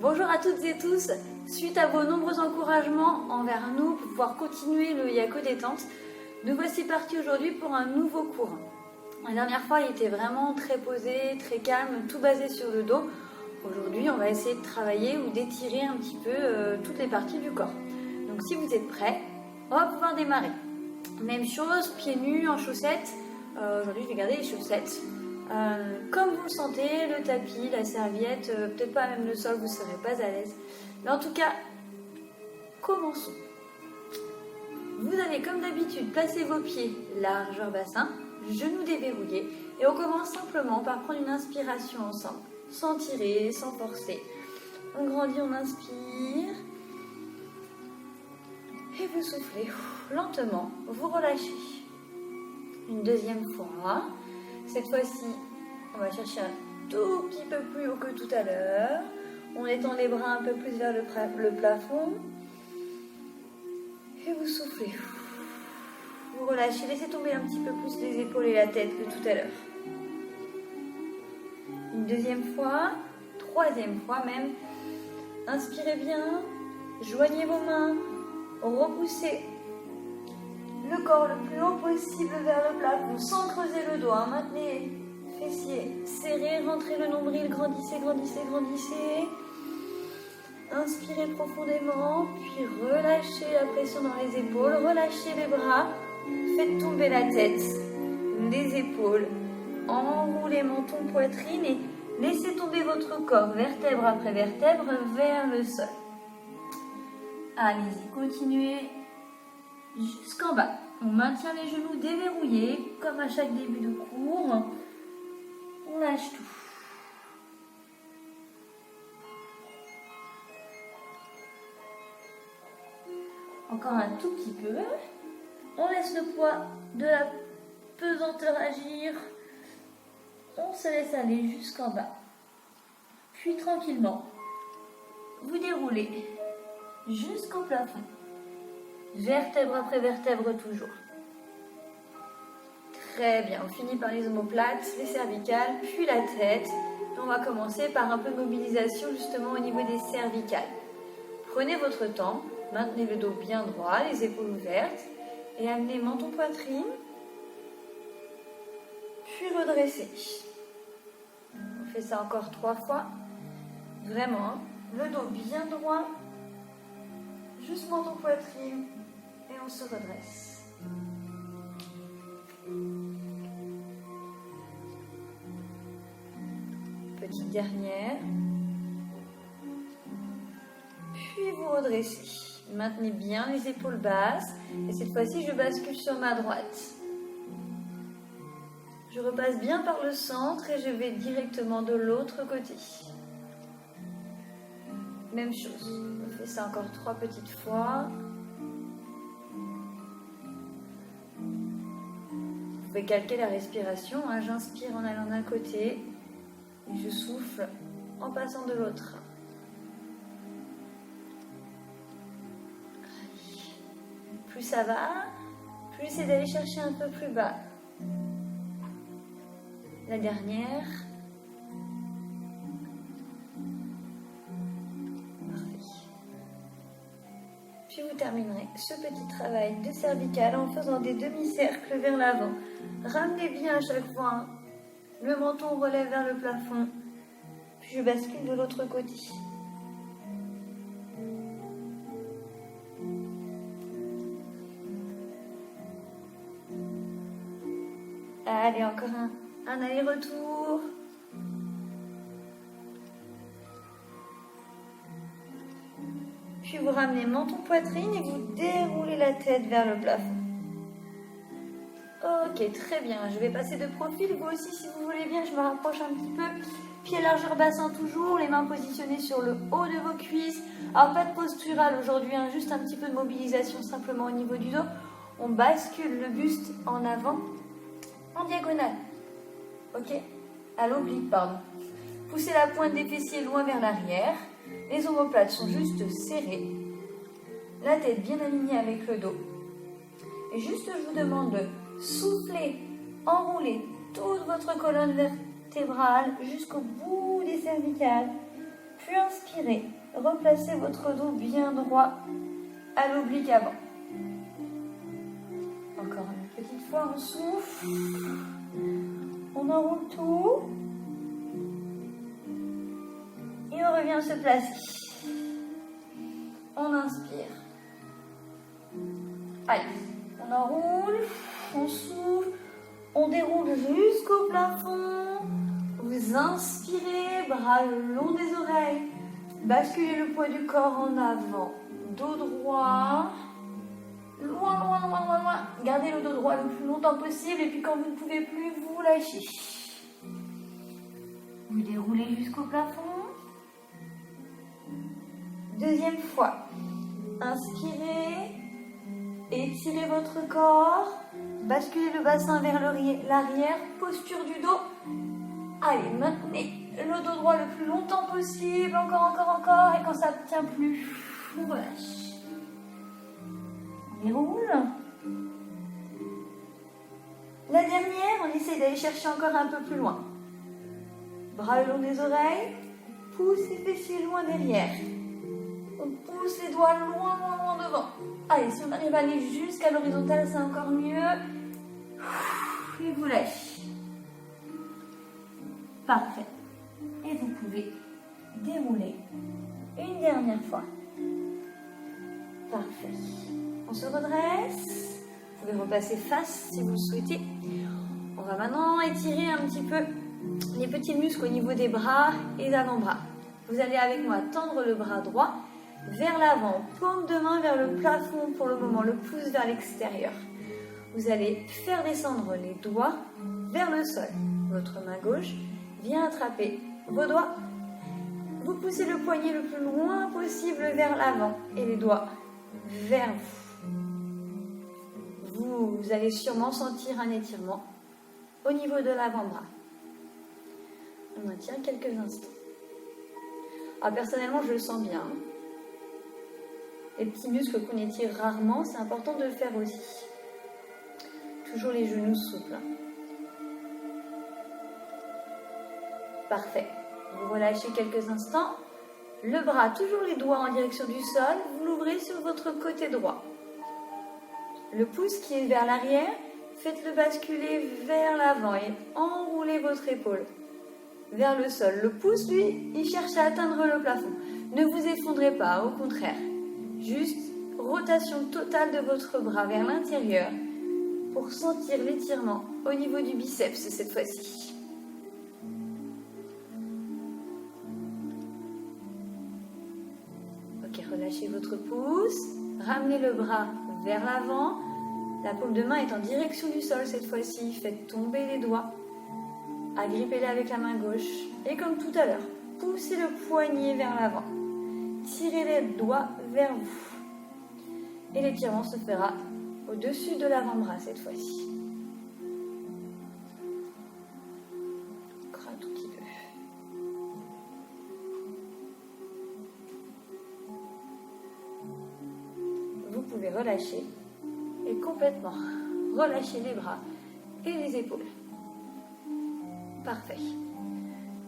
Bonjour à toutes et tous, suite à vos nombreux encouragements envers nous pour pouvoir continuer le Yako détente, nous voici partis aujourd'hui pour un nouveau cours. La dernière fois il était vraiment très posé, très calme, tout basé sur le dos. Aujourd'hui on va essayer de travailler ou d'étirer un petit peu toutes les parties du corps. Donc si vous êtes prêts, on va pouvoir démarrer. Même chose, pieds nus, en chaussettes. Aujourd'hui je vais garder les chaussettes. Comme vous le sentez, le tapis, la serviette, peut-être pas même le sol, vous ne serez pas à l'aise. Mais en tout cas, commençons. Vous allez comme d'habitude placer vos pieds largeur bassin, genoux déverrouillés. Et on commence simplement par prendre une inspiration ensemble, sans tirer, sans forcer. On grandit, on inspire. Et vous soufflez lentement, vous relâchez. Une deuxième fois. Cette fois-ci, on va chercher un tout petit peu plus haut que tout à l'heure. On étend les bras un peu plus vers le plafond. Et vous soufflez. Vous relâchez, laissez tomber un petit peu plus les épaules et la tête que tout à l'heure. Une deuxième fois, troisième fois même. Inspirez bien, joignez vos mains, repoussez le corps le plus haut possible vers le plafond, sans creuser le dos, maintenez les fessiers serrés, rentrez le nombril, grandissez, grandissez, grandissez. Inspirez profondément, puis relâchez la pression dans les épaules, relâchez les bras, faites tomber la tête, les épaules, enroulez menton, poitrine et laissez tomber votre corps, vertèbre après vertèbre, vers le sol. Allez-y, continuez. Jusqu'en bas, on maintient les genoux déverrouillés, comme à chaque début de cours. On lâche tout. Encore un tout petit peu. On laisse le poids de la pesanteur agir. On se laisse aller jusqu'en bas. Puis tranquillement, vous déroulez jusqu'au plafond. Vertèbre après vertèbre toujours. Très bien, on finit par les omoplates, les cervicales, puis la tête. Et on va commencer par un peu de mobilisation justement au niveau des cervicales. Prenez votre temps, maintenez le dos bien droit, les épaules ouvertes et amenez menton poitrine, puis redressez. On fait ça encore 3 fois. Vraiment, hein, le dos bien droit, juste menton poitrine. Et on se redresse. Petite dernière. Puis vous redressez. Maintenez bien les épaules basses. Et cette fois-ci, je bascule sur ma droite. Je repasse bien par le centre et je vais directement de l'autre côté. Même chose. On fait ça encore 3 petites fois. Vous pouvez calquer la respiration, hein. J'inspire en allant d'un côté et je souffle en passant de l'autre. Plus ça va, plus c'est d'aller chercher un peu plus bas. La dernière. Parfait. Puis vous terminerez ce petit travail de cervical en faisant des demi-cercles vers l'avant. Ramenez bien à chaque fois. Le menton relève vers le plafond. Puis je bascule de l'autre côté. Allez, encore un aller-retour. Puis vous ramenez menton poitrine et vous déroulez la tête vers le plafond. Ok, très bien. Je vais passer de profil. Vous aussi, si vous voulez bien, je me rapproche un petit peu. Pieds largeur bassin toujours, les mains positionnées sur le haut de vos cuisses. Alors, pas de postural aujourd'hui, hein, juste un petit peu de mobilisation simplement au niveau du dos. On bascule le buste en avant, en diagonale. Ok, à l'oblique, pardon. Poussez la pointe des fessiers loin vers l'arrière. Les omoplates sont juste serrées. La tête bien alignée avec le dos. Et juste, je vous demande de souffler, enrouler toute votre colonne vertébrale jusqu'au bout des cervicales. Puis inspirez, replacez votre dos bien droit à l'oblique avant. Encore une petite fois, on souffle, on enroule tout et on revient se placer. On inspire. Allez, on enroule, on souffle, on déroule jusqu'au plafond. Vous inspirez, bras le long des oreilles. Basculez le poids du corps en avant. Dos droit. Loin, loin, loin, loin, loin. Gardez le dos droit le plus longtemps possible. Et puis quand vous ne pouvez plus, vous lâchez. Vous déroulez jusqu'au plafond. Deuxième fois. Inspirez. Étirez votre corps. Basculez le bassin vers l'arrière. Posture du dos. Allez, maintenez le dos droit le plus longtemps possible. Encore, encore, encore. Et quand ça ne tient plus, on relâche. On déroule. La dernière, on essaie d'aller chercher encore un peu plus loin. Bras le long des oreilles. Pousse les fessiers loin derrière. On pousse les doigts loin, loin, loin devant. Allez, si on arrive à aller jusqu'à l'horizontale, c'est encore mieux. Et vous lâchez. Parfait. Et vous pouvez dérouler une dernière fois. Parfait. On se redresse. Vous pouvez repasser face si vous le souhaitez. On va maintenant étirer un petit peu les petits muscles au niveau des bras et d'avant-bras. Vous allez avec moi tendre le bras droit vers l'avant, paume de main vers le plafond pour le moment, le pouce vers l'extérieur. Vous allez faire descendre les doigts vers le sol. Votre main gauche vient attraper vos doigts. Vous poussez le poignet le plus loin possible vers l'avant et les doigts vers vous. Vous allez sûrement sentir un étirement au niveau de l'avant-bras. On maintient quelques instants. Personnellement, je le sens bien. Les petits muscles qu'on étire rarement, c'est important de le faire aussi. Toujours les genoux souples. Parfait. Vous relâchez quelques instants. Le bras, toujours les doigts en direction du sol. Vous l'ouvrez sur votre côté droit. Le pouce qui est vers l'arrière, faites-le basculer vers l'avant et enroulez votre épaule vers le sol. Le pouce, lui, il cherche à atteindre le plafond. Ne vous effondrez pas, au contraire. Juste rotation totale de votre bras vers l'intérieur pour sentir l'étirement au niveau du biceps cette fois-ci. Ok, relâchez votre pouce, ramenez le bras vers l'avant, la paume de main est en direction du sol cette fois-ci, faites tomber les doigts, agrippez-les avec la main gauche et comme tout à l'heure, poussez le poignet vers l'avant, tirez les doigts vers vous et l'étirement se fera au-dessus de l'avant-bras cette fois-ci. Encore un tout petit peu. Vous pouvez relâcher et complètement relâcher les bras et les épaules. Parfait.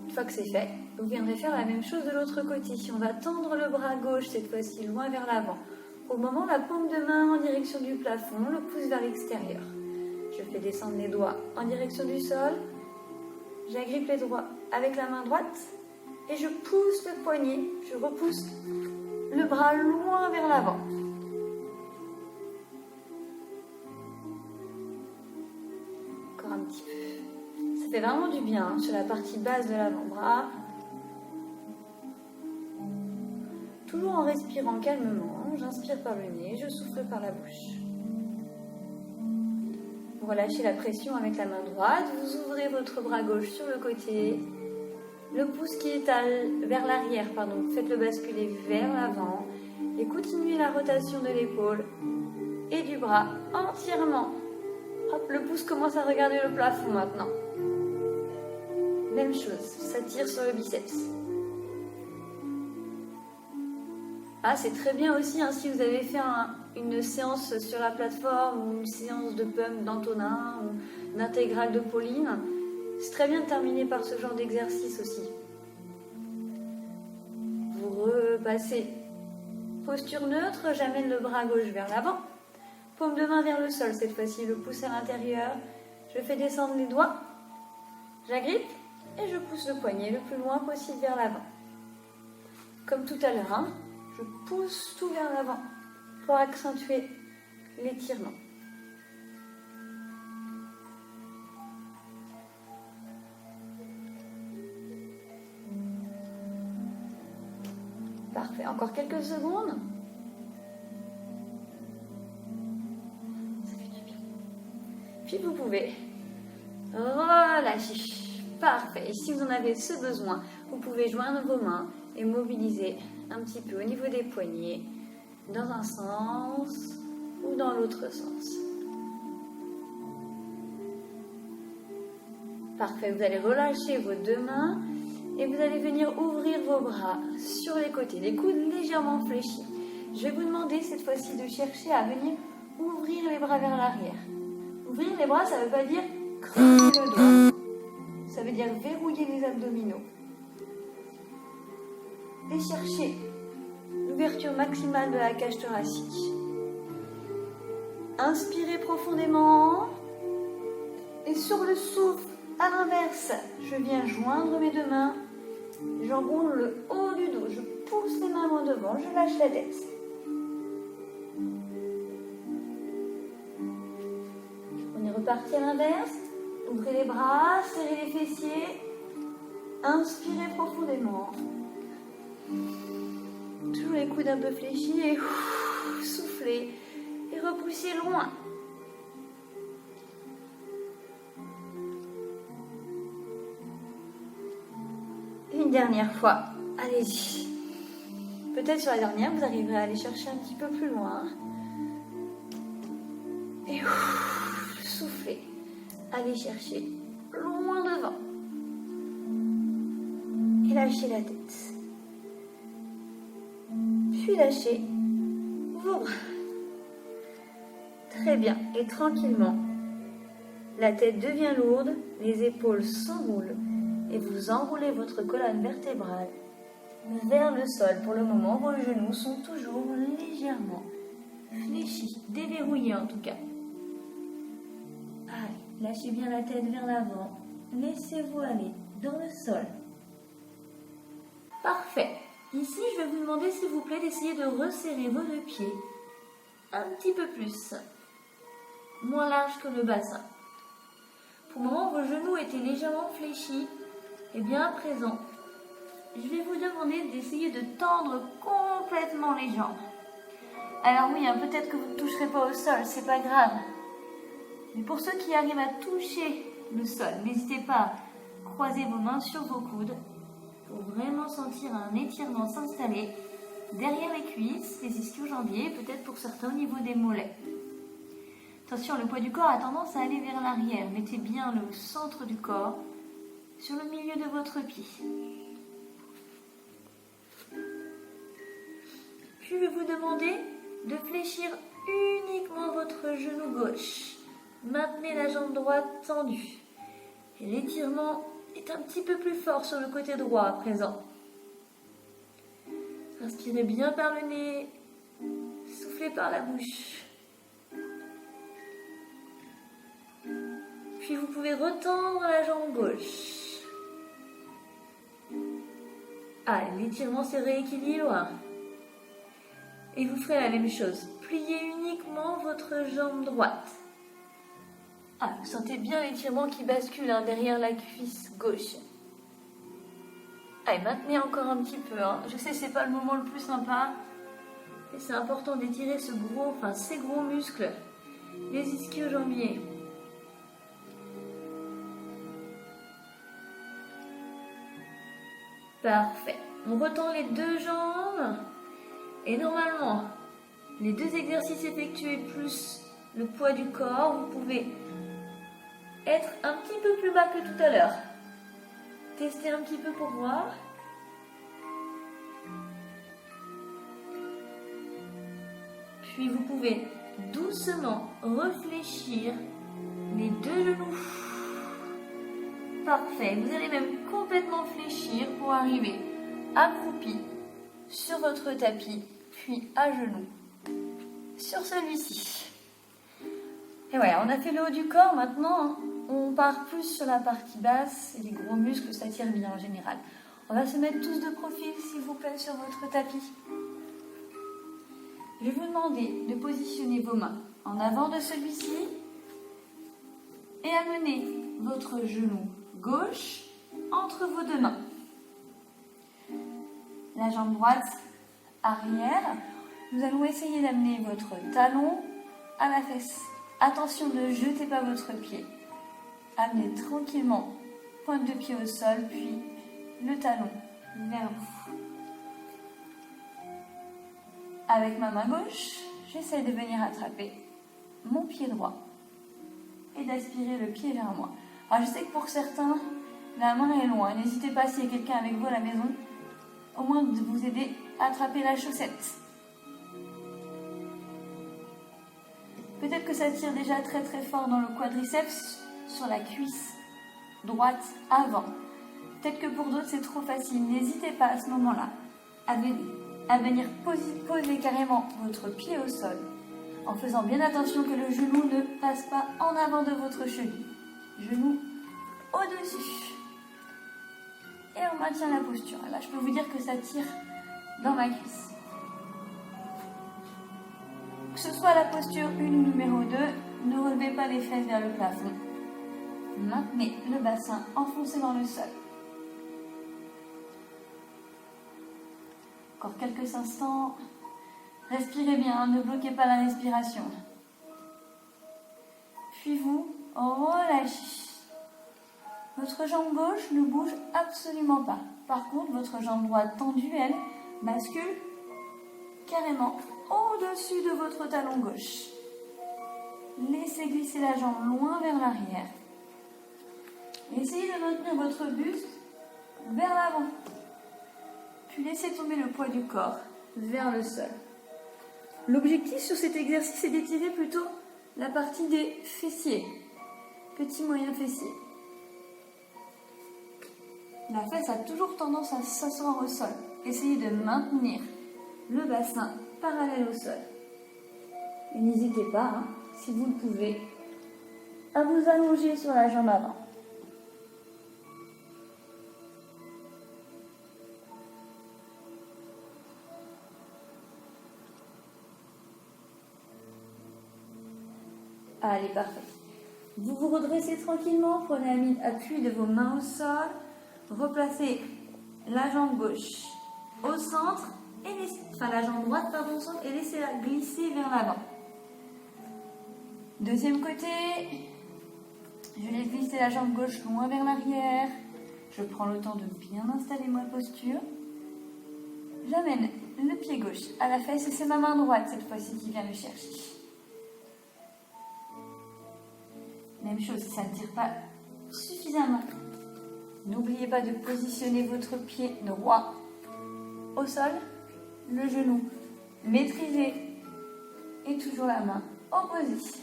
Une fois que c'est fait, vous viendrez faire la même chose de l'autre côté. On va tendre le bras gauche cette fois-ci loin vers l'avant. Au moment, la paume de main en direction du plafond, le pouce vers l'extérieur. Je fais descendre les doigts en direction du sol. J'agrippe les doigts avec la main droite et je pousse le poignet. Je repousse le bras loin vers l'avant. Encore un petit peu. Ça fait vraiment du bien sur la partie basse de l'avant-bras. Toujours en respirant calmement. J'inspire par le nez, je souffle par la bouche. Vous relâchez la pression avec la main droite, vous ouvrez votre bras gauche sur le côté, le pouce qui étale vers l'arrière, faites-le basculer vers l'avant et continuez la rotation de l'épaule et du bras entièrement. Hop, le pouce commence à regarder le plafond maintenant. Même chose, ça tire sur le biceps. C'est très bien aussi si vous avez fait une séance sur la plateforme ou une séance de pump d'Antonin ou d'intégrale de Pauline. C'est très bien de terminer par ce genre d'exercice aussi. repasser. Posture neutre, j'amène le bras gauche vers l'avant. Paume de main vers le sol, cette fois-ci le pouce à l'intérieur. Je fais descendre les doigts. J'agrippe et je pousse le poignet le plus loin possible vers l'avant. Comme tout à l'heure, hein, je pousse tout vers l'avant pour accentuer l'étirement. Parfait, encore quelques secondes. Ça fait du bien. Puis vous pouvez relâcher. Parfait, et si vous en avez ce besoin, vous pouvez joindre vos mains et mobiliser un petit peu au niveau des poignets, dans un sens ou dans l'autre sens. Parfait, vous allez relâcher vos deux mains et vous allez venir ouvrir vos bras sur les côtés, les coudes légèrement fléchis. Je vais vous demander cette fois-ci de chercher à venir ouvrir les bras vers l'arrière. Ouvrir les bras, ça ne veut pas dire creuser le dos. Ça veut dire verrouiller les abdominaux. Et chercher l'ouverture maximale de la cage thoracique. Inspirez profondément. Et sur le souffle, à l'inverse, je viens joindre mes deux mains. J'enroule le haut du dos. Je pousse les mains en devant. Je lâche la tête. On est reparti à l'inverse. Ouvrez les bras, serrez les fessiers. Inspirez profondément. Toujours les coudes un peu fléchis et soufflez. Et repoussez loin. Une dernière fois. Allez-y. Peut-être sur la dernière, vous arriverez à aller chercher un petit peu plus loin. Et soufflez. Allez chercher loin devant. Et lâchez la tête. Puis lâchez vos bras. Très bien. Et tranquillement, la tête devient lourde, les épaules s'enroulent et vous enroulez votre colonne vertébrale vers le sol. Pour le moment, vos genoux sont toujours légèrement fléchis, déverrouillés en tout cas. Allez, lâchez bien la tête vers l'avant. Laissez-vous aller dans le sol. Parfait. Ici, je vais vous demander, s'il vous plaît, d'essayer de resserrer vos deux pieds un petit peu plus, moins large que le bassin. Pour le moment, vos genoux étaient légèrement fléchis. Et bien à présent, je vais vous demander d'essayer de tendre complètement les jambes. Alors oui, hein, peut-être que vous ne toucherez pas au sol, c'est pas grave. Mais pour ceux qui arrivent à toucher le sol, n'hésitez pas à croiser vos mains sur vos coudes pour vraiment sentir un étirement s'installer derrière les cuisses, les ischio-jambiers, peut-être pour certains au niveau des mollets. Attention, le poids du corps a tendance à aller vers l'arrière. Mettez bien le centre du corps sur le milieu de votre pied. Puis je vais vous demander de fléchir uniquement votre genou gauche. Maintenez la jambe droite tendue. Et l'étirement est un petit peu plus fort sur le côté droit à présent. Inspirez bien par le nez. Soufflez par la bouche. Puis vous pouvez retendre la jambe gauche. L'étirement se rééquilibre. Et vous ferez la même chose. Pliez uniquement votre jambe droite. Vous sentez bien l'étirement qui bascule derrière la cuisse gauche. Maintenez encore un petit peu. Je sais, c'est pas le moment le plus sympa. Mais c'est important d'étirer ces gros muscles. Les ischio-jambiers. Parfait. On retend les deux jambes. Et normalement, les deux exercices effectués plus le poids du corps, vous pouvez être un petit peu plus bas que tout à l'heure. Testez un petit peu pour voir. Puis vous pouvez doucement réfléchir les deux genoux. Parfait. Vous allez même complètement fléchir pour arriver accroupi sur votre tapis, puis à genoux sur celui-ci. Et voilà, on a fait le haut du corps. Maintenant, on part plus sur la partie basse et les gros muscles s'attirent bien en général. On va se mettre tous de profil, s'il vous plaît, sur votre tapis. Je vais vous demander de positionner vos mains en avant de celui-ci et amener votre genou gauche entre vos deux mains. La jambe droite arrière. Nous allons essayer d'amener votre talon à la fesse. Attention, ne jetez pas votre pied. Amenez tranquillement pointe de pied au sol, puis le talon vers vous. Avec ma main gauche, j'essaie de venir attraper mon pied droit et d'aspirer le pied vers moi. Alors je sais que pour certains, la main est loin. N'hésitez pas, s'il y a quelqu'un avec vous à la maison, au moins de vous aider à attraper la chaussette. Peut-être que ça tire déjà très très fort dans le quadriceps, sur la cuisse droite avant. Peut-être que pour d'autres c'est trop facile. N'hésitez pas à ce moment-là à venir poser carrément votre pied au sol, en faisant bien attention que le genou ne passe pas en avant de votre cheville. Genou au-dessus. Et on maintient la posture. Là, je peux vous dire que ça tire dans ma cuisse. Que ce soit la posture 1 ou numéro 2, ne relevez pas les fesses vers le plafond. Maintenez le bassin enfoncé dans le sol. Encore quelques instants. Respirez bien, ne bloquez pas la respiration. Puis vous relâchez. Votre jambe gauche ne bouge absolument pas. Par contre, votre jambe droite tendue, elle, bascule carrément au-dessus de votre talon gauche. Laissez glisser la jambe loin vers l'arrière. Essayez de maintenir votre buste vers l'avant. Puis laissez tomber le poids du corps vers le sol. L'objectif sur cet exercice est d'étirer plutôt la partie des fessiers, petits moyens fessiers. La fesse a toujours tendance à s'asseoir au sol. Essayez de maintenir le bassin parallèle au sol. Et n'hésitez pas, si vous le pouvez, à vous allonger sur la jambe avant. Allez, parfait. Vous vous redressez tranquillement, prenez appui de vos mains au sol, replacez la jambe gauche au centre, la jambe droite au centre, et laissez-la glisser vers l'avant. Deuxième côté, je laisse glisser la jambe gauche loin vers l'arrière. Je prends le temps de bien installer ma posture. J'amène le pied gauche à la fesse et c'est ma main droite cette fois-ci qui vient le chercher. Même chose, si ça ne tire pas suffisamment. N'oubliez pas de positionner votre pied droit au sol, le genou maîtrisé et toujours la main opposée.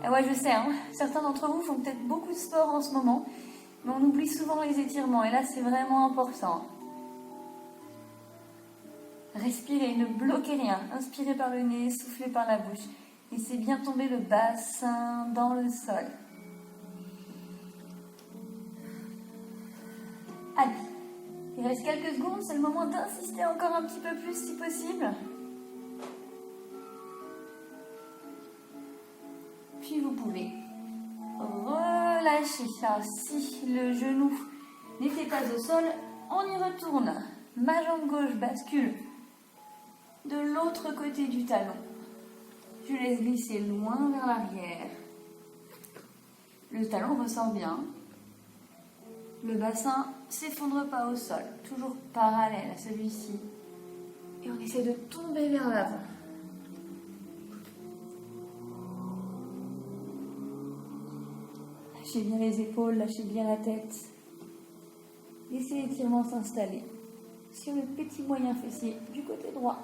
Et ouais, je sais, certains d'entre vous font peut-être beaucoup de sport en ce moment, mais on oublie souvent les étirements et là c'est vraiment important. Respirez, ne bloquez rien. Inspirez par le nez, soufflez par la bouche. Laissez bien tomber le bassin dans le sol. Allez, il reste quelques secondes, c'est le moment d'insister encore un petit peu plus si possible. Puis vous pouvez relâcher. Alors si le genou n'était pas au sol, on y retourne. Ma jambe gauche bascule de l'autre côté du talon. Je laisse glisser loin vers l'arrière. Le talon ressort bien. Le bassin ne s'effondre pas au sol, toujours parallèle à celui-ci. Et on essaie de tomber vers l'avant. Lâchez bien les épaules, lâchez bien la tête. Laissez l'étirement s'installer sur le petit moyen fessier du côté droit.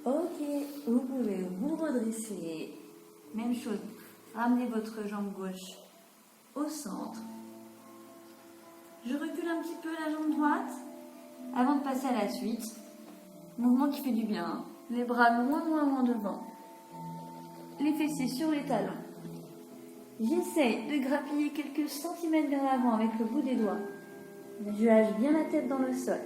Ok, vous pouvez vous redresser. Même chose, ramenez votre jambe gauche au centre. Je recule un petit peu la jambe droite avant de passer à la suite. Mouvement qui fait du bien. Les bras loin devant. Les fessiers sur les talons. J'essaie de grappiller quelques centimètres vers l'avant avec le bout des doigts. Je lâche bien la tête dans le sol.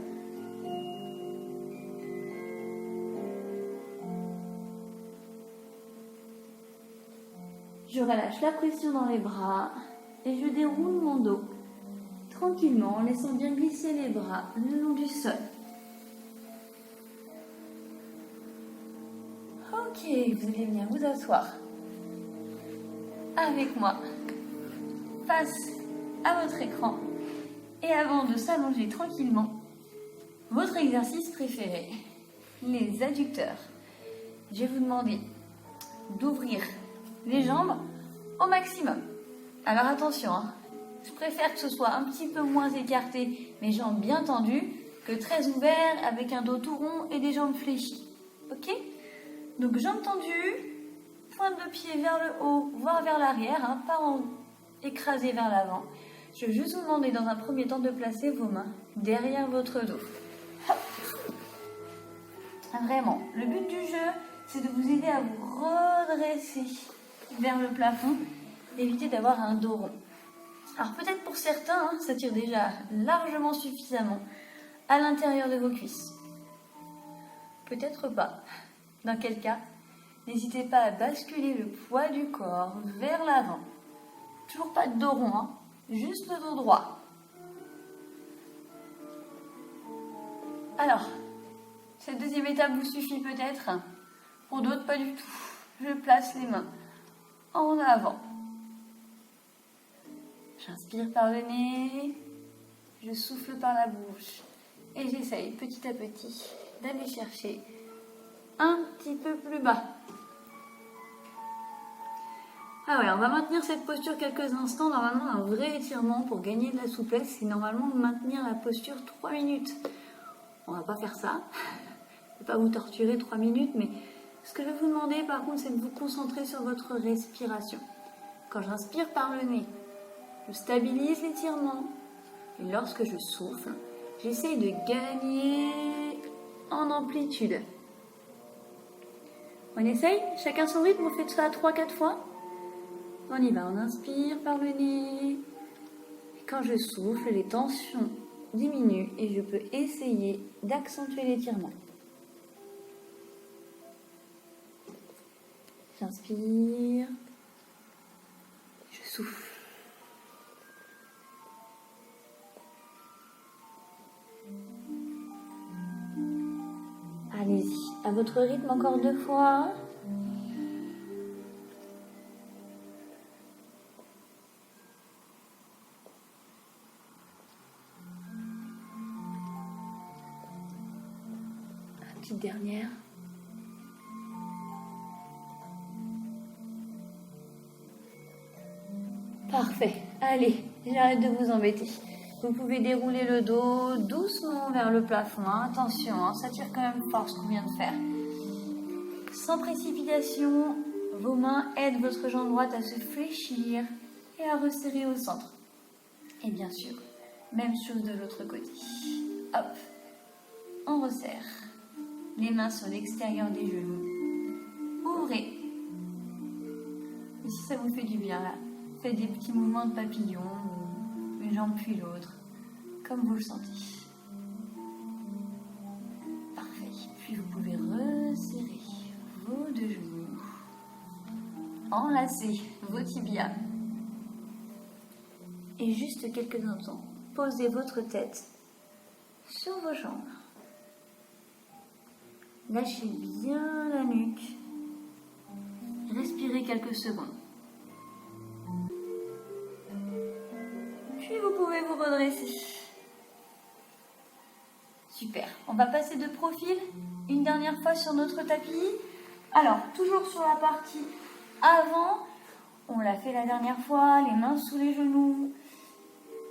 Je relâche la pression dans les bras et je déroule mon dos tranquillement en laissant bien glisser les bras le long du sol. Ok, vous allez venir vous asseoir avec moi face à votre écran et avant de s'allonger tranquillement, votre exercice préféré, les adducteurs. Je vais vous demander d'ouvrir les jambes au maximum. Alors attention, je préfère que ce soit un petit peu moins écarté, mes jambes bien tendues, que très ouvert avec un dos tout rond et des jambes fléchies. Ok? Donc jambes tendues, pointe de pied vers le haut, voire vers l'arrière, pas écrasé vers l'avant. Je vais juste vous demander dans un premier temps de placer vos mains derrière votre dos. Hop. Vraiment, le but du jeu, c'est de vous aider à vous redresser vers le plafond, éviter d'avoir un dos rond. Alors peut-être pour certains, ça tire déjà largement suffisamment à l'intérieur de vos cuisses. Peut-être pas. Dans quel cas, n'hésitez pas à basculer le poids du corps vers l'avant. Toujours pas de dos rond, juste le dos droit. Alors, cette deuxième étape vous suffit peut-être. Pour d'autres, pas du tout. Je place les mains en avant. J'inspire par le nez, je souffle par la bouche et j'essaye petit à petit d'aller chercher un petit peu plus bas. Ah ouais, on va maintenir cette posture quelques instants. Normalement, un vrai étirement pour gagner de la souplesse, c'est normalement maintenir la posture 3 minutes. On va pas faire ça. Je ne vais pas vous torturer 3 minutes, mais ce que je vais vous demander par contre, c'est de vous concentrer sur votre respiration. Quand j'inspire par le nez, je stabilise l'étirement. Et lorsque je souffle, j'essaye de gagner en amplitude. On essaye? Chacun son rythme, on fait ça 3-4 fois. On y va, on inspire par le nez. Et quand je souffle, les tensions diminuent et je peux essayer d'accentuer l'étirement. J'inspire. Je souffle. Allez-y, à votre rythme encore 2 fois. La petite dernière. Parfait. Allez, j'arrête de vous embêter. Vous pouvez dérouler le dos doucement vers le plafond. Attention, ça tire quand même fort ce qu'on vient de faire. Sans précipitation, vos mains aident votre jambe droite à se fléchir et à resserrer au centre. Et bien sûr, même chose de l'autre côté. Hop, on resserre. Les mains sur l'extérieur des genoux. Ouvrez. Et si ça vous fait du bien là, faites des petits mouvements de papillon, une jambe puis l'autre, comme vous le sentez. Parfait. Puis vous pouvez resserrer vos 2 genoux, enlacer vos tibias. Et juste quelques instants, posez votre tête sur vos jambes. Lâchez bien la nuque. Respirez quelques secondes. Puis vous pouvez vous redresser. Super. On va passer de profil une dernière fois sur notre tapis. Alors, toujours sur la partie avant. On l'a fait la dernière fois, les mains sous les genoux.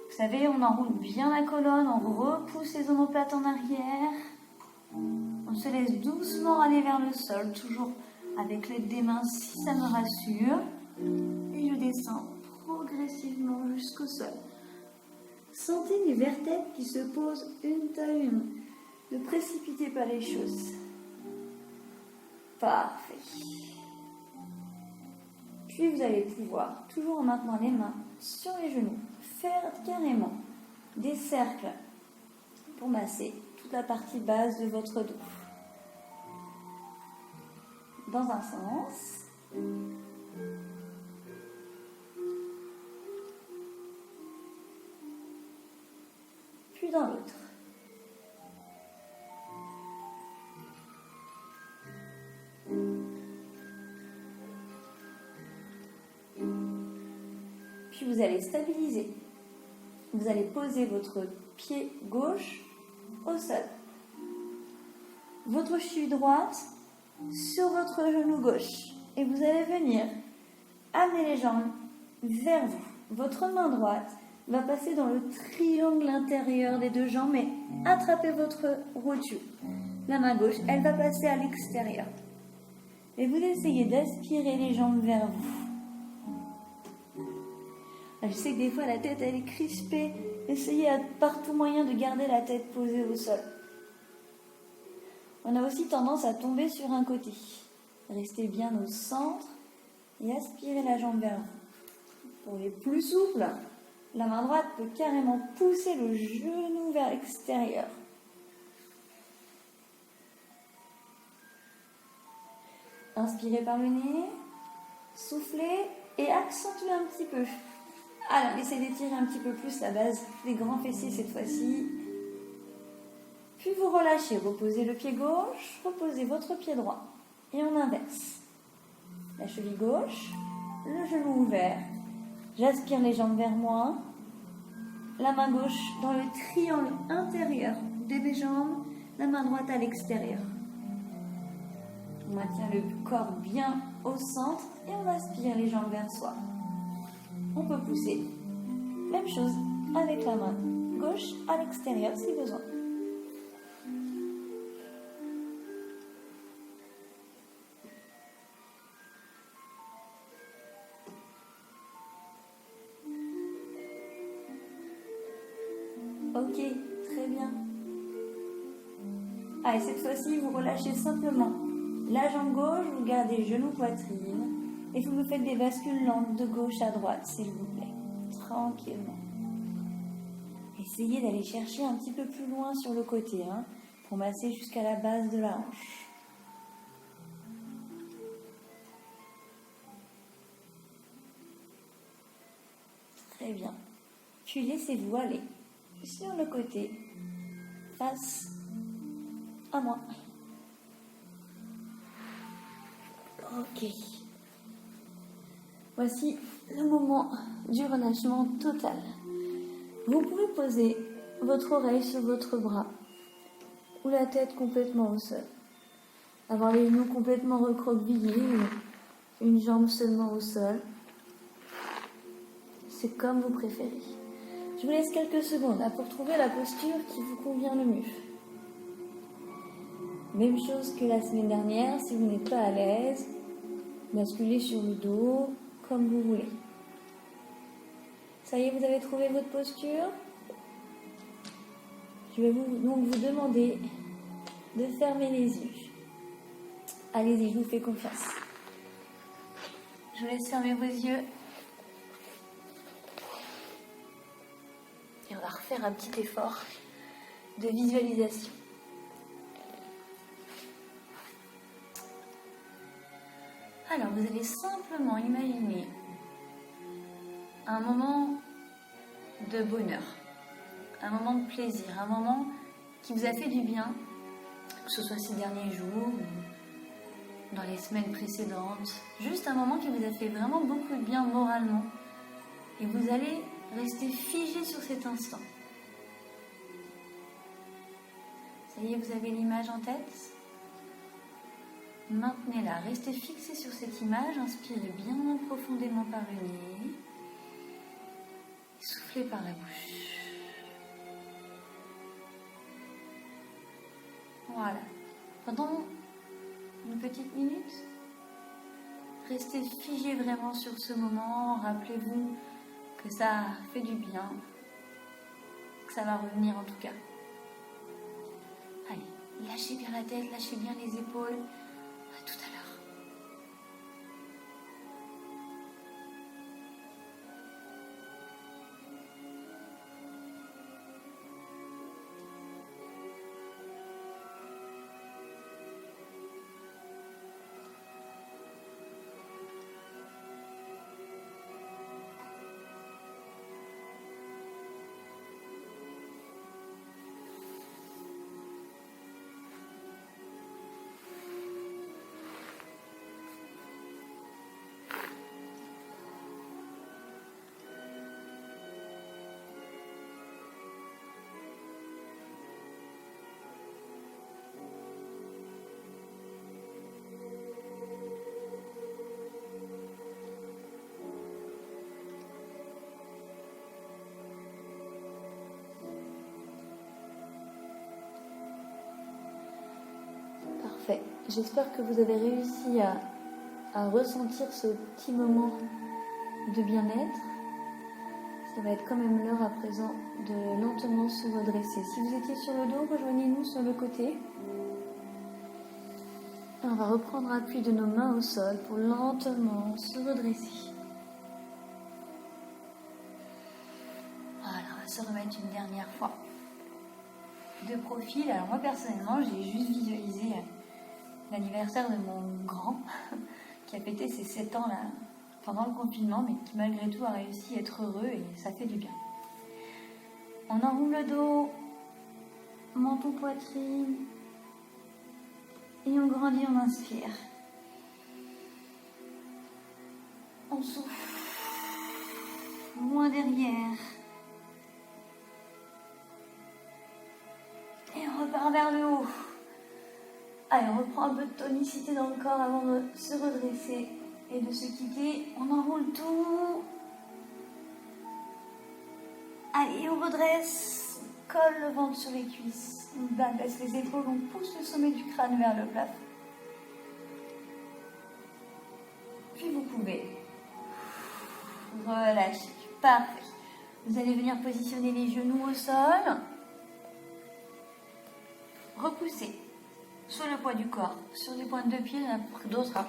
Vous savez, on enroule bien la colonne, on repousse les omoplates en arrière. On se laisse doucement aller vers le sol, toujours avec l'aide des mains si ça me rassure. Et je descends progressivement jusqu'au sol. Sentez les vertèbres qui se posent une à une. Ne précipitez pas les choses. Parfait. Puis vous allez pouvoir, toujours en maintenant les mains sur les genoux, faire carrément des cercles pour masser toute la partie basse de votre dos. Dans un sens. Puis dans l'autre. Puis vous allez stabiliser. Vous allez poser votre pied gauche au sol. Votre cheville droite sur votre genou gauche. Et vous allez venir amener les jambes vers vous. Votre main droite va passer dans le triangle intérieur des deux jambes et attraper votre rotule. La main gauche, elle va passer à l'extérieur. Et vous essayez d'aspirer les jambes vers vous. Je sais que des fois la tête elle est crispée. Essayez par tout moyen de garder la tête posée au sol. On a aussi tendance à tomber sur un côté. Restez bien au centre et aspirez la jambe vers vous. Pour les plus souples, la main droite peut carrément pousser le genou vers l'extérieur. Inspirez par le nez, soufflez et accentuez un petit peu. Alors, essayez d'étirer un petit peu plus la base des grands fessiers cette fois-ci. Puis vous relâchez, reposez le pied gauche, reposez votre pied droit. Et on inverse. La cheville gauche, le genou ouvert. J'aspire les jambes vers moi. La main gauche dans le triangle intérieur de mes jambes, la main droite à l'extérieur. On maintient le corps bien au centre et on aspire les jambes vers soi. On peut pousser. Même chose avec la main gauche à l'extérieur si besoin. Ok, très bien. Allez, cette fois-ci, vous relâchez simplement la jambe gauche, vous gardez genou poitrine et vous me faites des bascules lentes de gauche à droite, s'il vous plaît. Tranquillement. Essayez d'aller chercher un petit peu plus loin sur le côté, pour masser jusqu'à la base de la hanche. Très bien. Puis laissez-vous aller sur le côté, face à moi. Ok. Voici le moment du relâchement total. Vous pouvez poser votre oreille sur votre bras ou la tête complètement au sol. Avoir les genoux complètement recroquevillés, une jambe seulement au sol. C'est comme vous préférez. Je vous laisse quelques secondes pour trouver la posture qui vous convient le mieux. Même chose que la semaine dernière, si vous n'êtes pas à l'aise, basculez sur le dos comme vous voulez. Ça y est, vous avez trouvé votre posture? Je vais donc vous demander de fermer les yeux. Allez-y, je vous fais confiance. Je vous laisse fermer vos yeux. Et on va refaire un petit effort de visualisation. Alors, vous allez simplement imaginer un moment de bonheur, un moment de plaisir, un moment qui vous a fait du bien, que ce soit ces derniers jours ou dans les semaines précédentes. Juste un moment qui vous a fait vraiment beaucoup de bien moralement. Et vous allez rester figé sur cet instant. Ça y est, vous avez l'image en tête ? Maintenez-la, restez fixé sur cette image, inspirez bien profondément par le nez, soufflez par la bouche. Voilà. pendant une petite minute. Restez figé vraiment sur ce moment. Rappelez-vous que ça fait du bien, que ça va revenir en tout cas. Allez, lâchez bien la tête, lâchez bien les épaules. À tout à l'heure. Parfait. J'espère que vous avez réussi à ressentir ce petit moment de bien-être. Ça va être quand même l'heure à présent de lentement se redresser. Si vous étiez sur le dos, rejoignez-nous sur le côté. Et on va reprendre appui de nos mains au sol pour lentement se redresser. Voilà, on va se remettre une dernière fois. De profil, alors moi personnellement, j'ai juste visualisé l'anniversaire de mon grand qui a fêté ses 7 ans là, pendant le confinement, mais qui malgré tout a réussi à être heureux et ça fait du bien. On enroule le dos, menton poitrine et on grandit, on inspire. On souffle, loin derrière. Et on repart vers le haut. Allez, on reprend un peu de tonicité dans le corps avant de se redresser et de se quitter. On enroule tout. Allez, on redresse. On colle le ventre sur les cuisses. On baisse les épaules. On pousse le sommet du crâne vers le plafond. Puis vous pouvez relâcher. Parfait. Vous allez venir positionner les genoux au sol. Repoussez sur le poids du corps, sur les pointes de pied, d'autres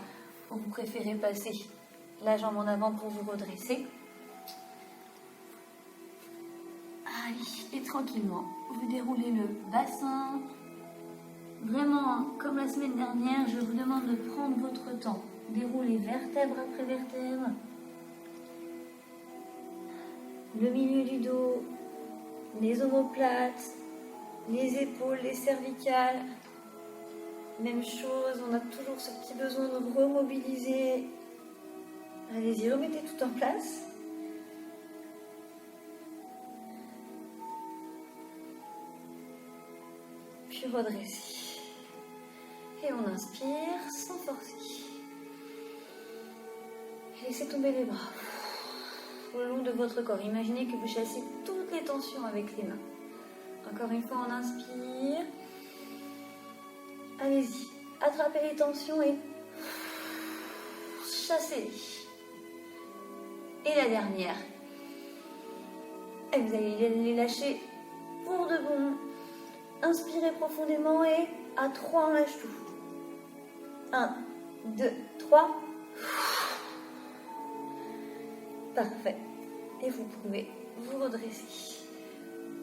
où vous préférez passer la jambe en avant pour vous redresser. Allez, et tranquillement, vous déroulez le bassin. Vraiment, comme la semaine dernière, je vous demande de prendre votre temps. Déroulez vertèbre après vertèbre. Le milieu du dos, les omoplates, les épaules, les cervicales. Même chose, on a toujours ce petit besoin de remobiliser. Allez-y, remettez tout en place. Puis redressez. Et on inspire sans forcer. Et laissez tomber les bras. Le long de votre corps. Imaginez que vous chassez toutes les tensions avec les mains. Encore une fois, on inspire. Allez-y, attrapez les tensions et chassez-les. Et la dernière. Et vous allez les lâcher pour de bon. Inspirez profondément et à 3, on lâche tout. 1, 2, 3. Parfait. Et vous pouvez vous redresser.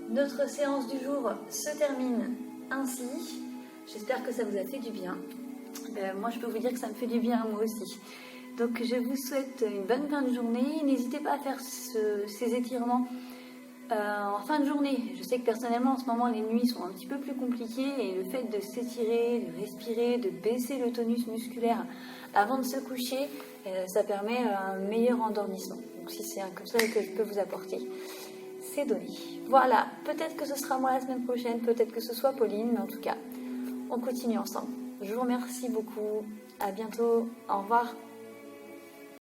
Notre séance du jour se termine ainsi. J'espère que ça vous a fait du bien. Moi, je peux vous dire que ça me fait du bien, moi aussi. Donc, je vous souhaite une bonne fin de journée. N'hésitez pas à faire ces étirements en fin de journée. Je sais que personnellement, en ce moment, les nuits sont un petit peu plus compliquées et le fait de s'étirer, de respirer, de baisser le tonus musculaire avant de se coucher, ça permet un meilleur endormissement. Donc, si c'est un conseil que je peux vous apporter, c'est donné. Voilà, peut-être que ce sera moi la semaine prochaine, peut-être que ce soit Pauline, mais en tout cas, on continue ensemble. Je vous remercie beaucoup. À bientôt. Au revoir.